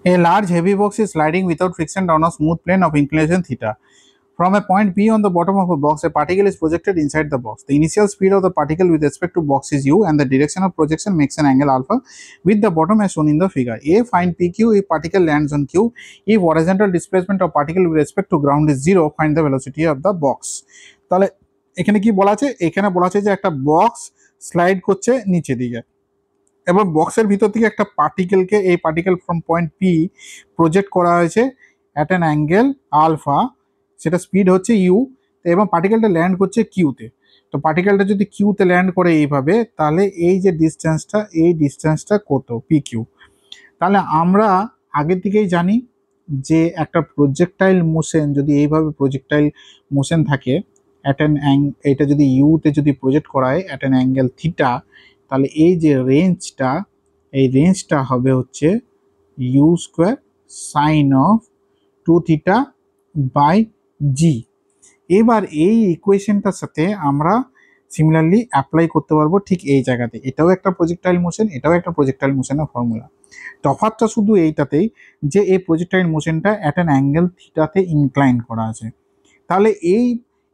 A large heavy box is sliding without friction down a smooth plane of inclination theta. From a point P on the bottom of a box, a particle is projected inside the box. The initial speed of the particle with respect to box is u, and the direction of projection makes an angle alpha with the bottom as shown in the figure. A, find PQ if particle lands on Q. If horizontal displacement of particle with respect to ground is 0, find the velocity of the box. তাহলে এখানে কি বলা আছে? এখানে বলা আছে যে একটা বক্স স্লাইড করছে নিচে দিকে, এবং বক্সের ভিতর থেকে একটা পার্টিকেলকে, এই particle from point P project করা হয়েছে অ্যাট অ্যান অ্যাঙ্গেল আলফা, সেটা স্পিড হচ্ছে ইউ, এবং পার্টিকেলটা ল্যান্ড করছে কিউতে। তো পার্টিকেলটা যদি কিউতে ল্যান্ড করে এইভাবে, তাহলে এই যে ডিস্টেন্সটা, এই ডিস্টেন্সটা কত? P Q. তাহলে আমরা আগের থেকেই জানি যে একটা প্রজেক্টাইল মোশন যদি এইভাবে প্রজেক্টাইল মোশন থাকে অ্যাট অ্যান এটা যদি ইউতে যদি প্রজেক্ট করা হয় অ্যাট অ্যান অ্যাঙ্গেল থিটা, তাহলে এই যে রেঞ্জটা, এই রেঞ্জটা হবে হচ্ছে U square sine of 2 theta by G. এবার এই ইকুয়েশনটার সাথে আমরা সিমিলারলি অ্যাপ্লাই করতে পারবো ঠিক এই জায়গাতে। এটাও একটা প্রজেক্টাইল মোশন, এটাও একটা প্রজেক্টাইল মোশনের ফর্মুলা। তফাৎটা শুধু এইটাতেই যে এই প্রজেক্টাইল মোশনটা অ্যাট অ্যান অ্যাঙ্গেল থিটাতে ইনক্লাইন করা আছে। তাহলে এই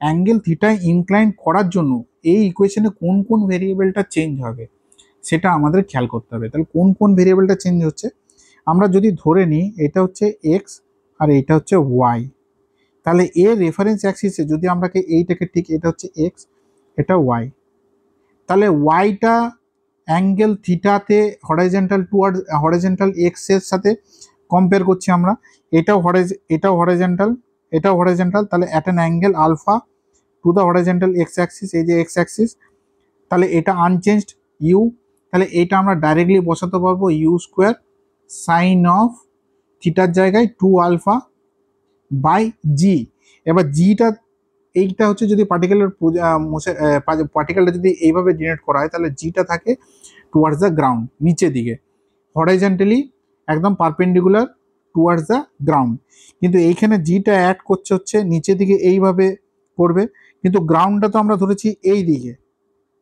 অ্যাঙ্গেল থিটায় ইনক্লাইন করার জন্য এই ইকুয়েশনে কোন কোন ভেরিয়েবলটা চেঞ্জ হবে সেটা আমাদের খেয়াল করতে হবে। তাহলে কোন কোন ভেরিয়েবলটা চেঞ্জ হচ্ছে, আমরা যদি ধরে নিই এটা হচ্ছে এক্স আর এটা হচ্ছে ওয়াই, তাহলে এর রেফারেন্স অ্যাক্সিসে যদি আমরাকে এইটাকে ঠিক, এটা হচ্ছে এক্স, এটা ওয়াই, তাহলে ওয়াইটা অ্যাঙ্গেল থিটাতে হরাইজন্টাল টুয়ার্ড হরাইজন্টাল এক্স এর সাথে কম্পেয়ার করছি আমরা। এটাও হরাইজন্টাল, এটাও হরাইজন্টাল, তাহলে at an angle alpha to the horizontal x axis, এই যে এক্স অ্যাক্সিস, তাহলে এটা আনচেঞ্জড ইউ, তাহলে এটা আমরা ডাইরেক্টলি বসাতে পারবো ইউ স্কোয়ার সাইন অফ থিটার জায়গায় 2 আলফা বাই জি। এবার জিটা, এইটা হচ্ছে যদি পার্টিকেলটা যদি এইভাবে ডিনোট করা হয়, তাহলে জিটা থাকে টুয়ার্ডস দ্য গ্রাউন্ড, নিচের দিকে, হরাইজন্টালি একদম পারপেন্ডিকুলার টুয়ার্ডস দ্য গ্রাউন্ড। কিন্তু এইখানে জিটা অ্যাড করছে হচ্ছে নিচের দিকে, এইভাবে করবে, কিন্তু গ্রাউন্ডটা তো আমরা ধরেছি এই দিকে,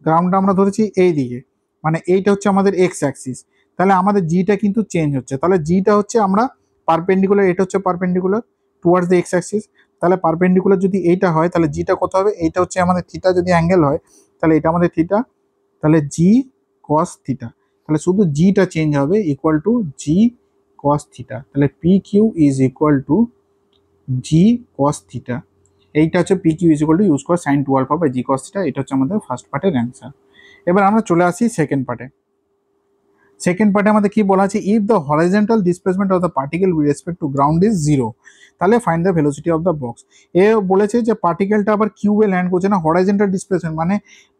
গ্রাউন্ডটা আমরা ধরেছি এই দিকে, মানে এইটা হচ্ছে আমাদের এক্স অ্যাক্সিস, তাহলে আমাদের জিটা কিন্তু চেঞ্জ হচ্ছে। তাহলে জিটা হচ্ছে আমরা পারপেন্ডিকুলার, এটা হচ্ছে perpendicular towards the x Axis, তাহলে পারপেন্ডিকুলার যদি এইটা হয় তাহলে জিটা কত হবে? এইটা হচ্ছে আমাদের থিটা, যদি অ্যাঙ্গেল হয় তাহলে এটা আমাদের থিটা, তাহলে জি কস থিটা, তাহলে শুধু জিটা চেঞ্জ হবে, equal to G cos theta, তাহলে P Q is equal to G cos theta. এইটা হচ্ছে P Q is equal to U square sine 2 alpha by G cos theta. এটা হচ্ছে আমাদের ফার্স্ট পার্টের অ্যান্সার। এবার আমরা চলে আসি সেকেন্ড পার্টে। সেকেন্ড পার্টে আমাদের কি বলা আছে? If the horizontal displacement of the particle with respect to ground is 0, তাহলে find the velocity of the box. এ বলেছে যে পার্টিকেলটা আবার কিউবে ল্যান্ড করছে না, হরাইজন্টাল ডিসপ্লেসমেন্ট মানে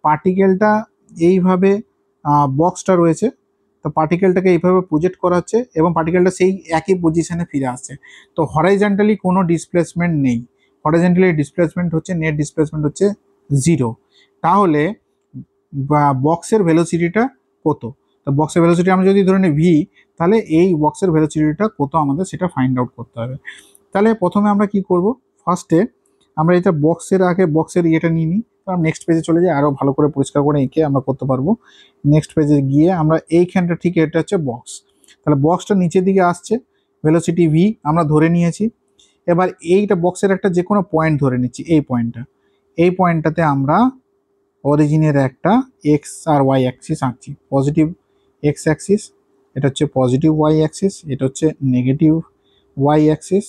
পার্টিকেলটা এইভাবে বক্সটা রয়েছে, তো পার্টিকেলটাকে এইভাবে প্রজেক্ট করা হচ্ছে এবং পার্টিকেলটা সেই একই পজিশনে ফিরে আসছে। তো হরাইজন্টালি কোনো ডিসপ্লেসমেন্ট নেই, হরাইজন্টালি ডিসপ্লেসমেন্ট হচ্ছে, নেট ডিসপ্লেসমেন্ট হচ্ছে 0। তাহলে বক্সের ভেলোসিটিটা কত? তো বক্সের ভেলোসিটি আমরা যদি ধরে নিই ভি, তাহলে এই বক্সের ভেলোসিটিটা কত আমাদের সেটা ফাইন্ড আউট করতে হবে। তাহলে প্রথমে আমরা কি করব, ফার্স্টে আমরা এটা বক্সের আগে বক্সের ইয়েটা নিয়ে নিই, তারপর নেক্সট পেজে চলে যাই, আরও ভালো করে পরিষ্কার করে এঁকে আমরা করতে পারবো। নেক্সট পেজে গিয়ে আমরা এইখানটা ঠিক, এটা হচ্ছে বক্স, তাহলে বক্সটা নিচের দিকে আসছে, ভেলোসিটি ভি আমরা ধরে নিয়েছি। এবার এইটা বক্সের একটা যে কোনো পয়েন্ট ধরে নিচ্ছি, এই পয়েন্টটা, এই পয়েন্টটাতে আমরা অরিজিনের একটা এক্স আর ওয়াই অ্যাক্সিস আঁকছি, পজিটিভ এক্স অ্যাক্সিস, এটা হচ্ছে পজিটিভ ওয়াই অ্যাক্সিস, এটা হচ্ছে নেগেটিভ ওয়াই অ্যাক্সিস,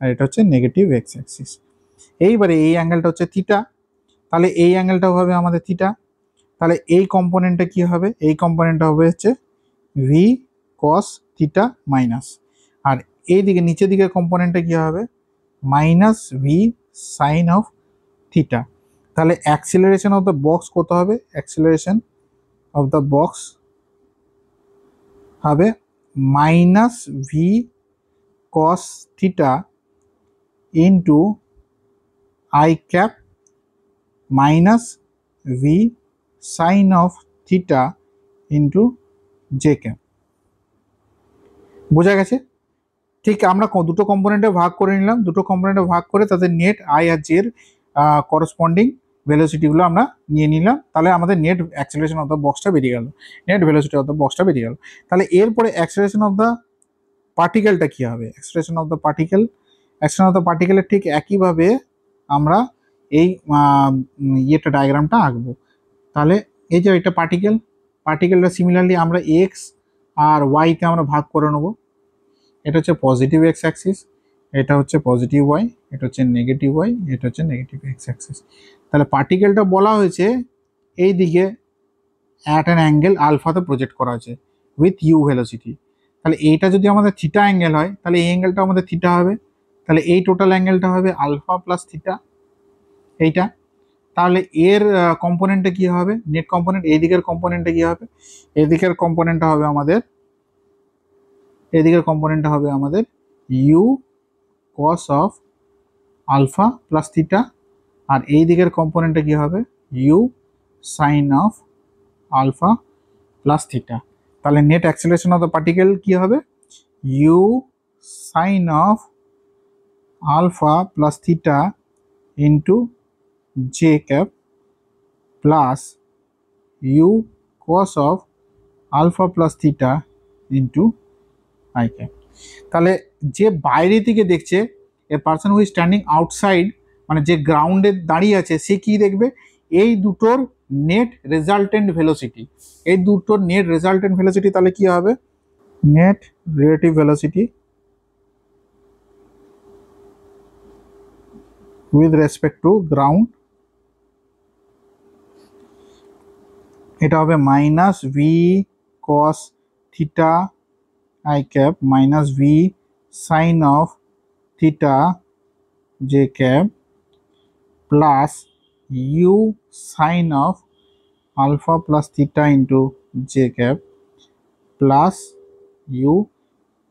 আর এটা হচ্ছে নেগেটিভ এক্স অ্যাক্সিস। এইবারে এই অ্যাঙ্গেলটা হচ্ছে থিটা, তাহলে এই অ্যাঙ্গেলটা হবে আমাদের থিটা, তাহলে এই কম্পোনেন্টটা কি হবে? এই কম্পোনেন্টটা হবে হচ্ছে ভি কস থিটা মাইনাস, আর এইদিকে নিচের দিকে কম্পোনেন্টটা কি হবে? Minus V sine of theta. তাহলে অ্যাক্সিলারেশন অফ দ্য বক্স কত হবে? অ্যাক্সিলারেশন অফ দ্য বক্স হবে minus V cos theta into I cap minus V sine of theta into J cap. বোঝা গেছে? ঠিক আমরা দুটো কম্পোনেন্টে ভাগ করে নিলাম, দুটো কম্পোনেন্টে ভাগ করে তাদের নেট আই আর জের করসপন্ডিং ভেলোসিটিগুলো আমরা নিয়ে নিলাম, তাহলে আমাদের নেট অ্যাক্সেলারেশন অফ দ্য বক্সটা বেরিয়ে গেল, নেট ভেলোসিটি অফ দ্য বক্সটা বেরিয়ে গেল। তাহলে এরপরে অ্যাক্সেলারেশন অফ দ্য পার্টিকেলটা কি হবে, acceleration of the particle, acceleration of the পার্টিকেলের ঠিক একইভাবে আমরা এই ইয়েটা ডায়াগ্রামটা আঁকবো। তাহলে এই যে এটা পার্টিকেল, পার্টিকেলটা সিমিলারলি আমরা এক্স আর ওয়াইতে আমরা ভাগ করে নেবো। এটা হচ্ছে পজিটিভ এক্স অ্যাক্সিস, এটা হচ্ছে পজিটিভ ওয়াই, এটা হচ্ছে নেগেটিভ ওয়াই, এটা হচ্ছে নেগেটিভ এক্স অ্যাক্সিস। তাহলে পার্টিকেলটা বলা হয়েছে এই দিকে অ্যাট অ্যান অ্যাঙ্গেল আলফাতে প্রজেক্ট করা হয়েছে উইথ ইউ ভেলোসিটি। তাহলে এইটা যদি আমাদের থিটা অ্যাঙ্গেল হয় তাহলে এই অ্যাঙ্গেলটা আমাদের থিটা হবে, তাহলে এই টোটাল অ্যাঙ্গেলটা হবে আলফা প্লাস থিটা এইটা। তাহলে এর কম্পোনেন্টে কি হবে, নেট কম্পোনেন্ট এই দিকের কম্পোনেন্টে কি হবে, এদিকের কম্পোনেন্টটা হবে আমাদের, এদিকের কম্পোনেন্টটা হবে আমাদের U cos of alpha plus theta, আর এই দিকের কম্পোনেন্টে কি হবে U sine of alpha plus theta. তাহলে net acceleration of the particle কি হবে U sine of alpha plus theta into J cap plus you cos of alpha plus theta into I cap. তাহলে যে বাইরে থেকে দেখছে a person who is standing outside, মানে যে গ্রাউন্ডে দাঁড়িয়ে আছে সে কি দেখবে, এই দুটোর নেট রেজাল্টেন্ট ভেলোসিটি, এই দুটোর নেট রেজাল্টেন্ট ভেলোসিটি তাহলে কি হবে net relative velocity with respect to ground, এটা হবে minus V cos theta i cap minus V sine of theta j cap plus u sine of alpha plus theta into J cap plus you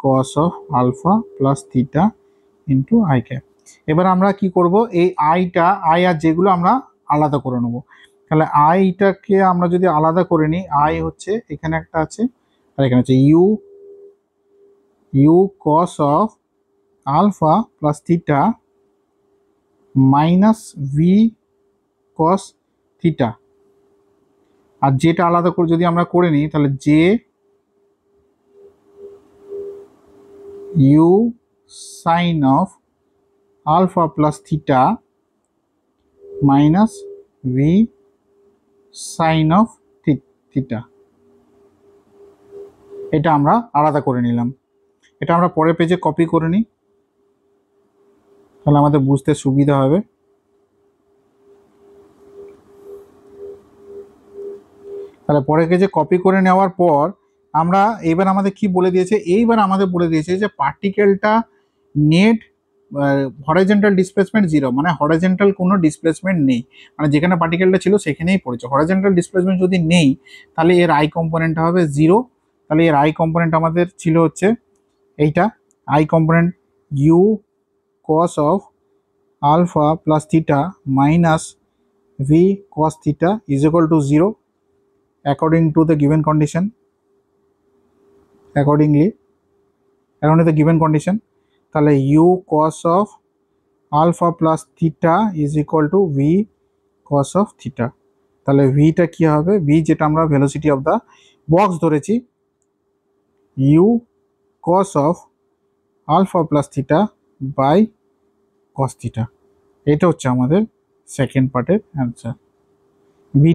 cos of alpha plus theta into I cap. এবার আমরা কি করব, এই আইটা I আর যেগুলো আমরা আলাদা করে নেব। তাহলে আইটাকে আমরা যদি আলাদা করে নিই, আই হচ্ছে এখানে একটা আছে আর এখানে হচ্ছে U, U cos of alpha plus theta minus V cos theta, আর যেটা আলাদা করে যদি আমরা করে নিই তাহলে J U sine of alpha plus theta minus V sine of theta, এটা আমরা আলাদা করে নিলাম। এটা আমরা পরের পেজে কপি করে নিই, তাহলে আমাদের বুঝতে সুবিধা হবে। তাহলে পরের পেজে কপি করে নেওয়ার পর আমরা এইবার আমাদের কি বলে দিয়েছে, এইবার আমাদের বলে দিয়েছে যে পার্টিকেলটা নেট হরাইজন্টাল ডিসপ্লেসমেন্ট জিরো, মানে হরাইজন্টাল কোনো ডিসপ্লেসমেন্ট নেই, মানে যেখানে পার্টিকেলটা ছিল সেখানেই পড়েছে। হরাইজন্টাল ডিসপ্লেসমেন্ট যদি নেই তাহলে এর আই কম্পোনেন্টটা হবে জিরো। তাহলে এর আই কম্পোনেন্ট আমাদের ছিল হচ্ছে এইটা, i component u cos of alpha plus theta minus V cos theta is equal to zero according to the given condition, according to the given condition। তাহলে u cos of alpha plus theta is equal to v cos of theta। তাহলে v টা কি হবে, v যেটা আমরা velocity of the box ধরেছি, u cos of alpha plus theta by cos theta। এটা হচ্ছে আমাদের সেকেন্ড পার্টের অ্যান্সার।